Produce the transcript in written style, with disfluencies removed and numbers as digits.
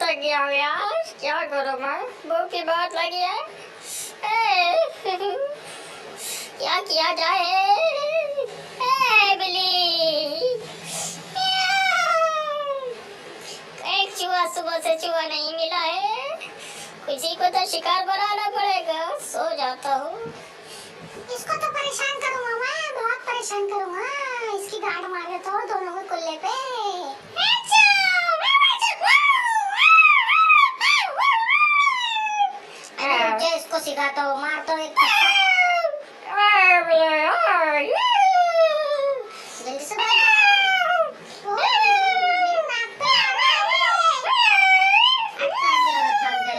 थक गया हूँ यार, क्या करूँ मैं, भूख की बहुत लगी है। क्या किया जाए? बिल्ली, एक चूहा, सुबह से चूहा नहीं मिला है, किसी को तो शिकार बनाना पड़ेगा। सो जाता हूँ। इसको तो परेशान करूंगा मैं, बहुत परेशान करूंगा। इसकी गांड मार देता हूँ दोनों को कुल्ले पे। अरे इसको सिखाता हूँ, मारता हूँ एक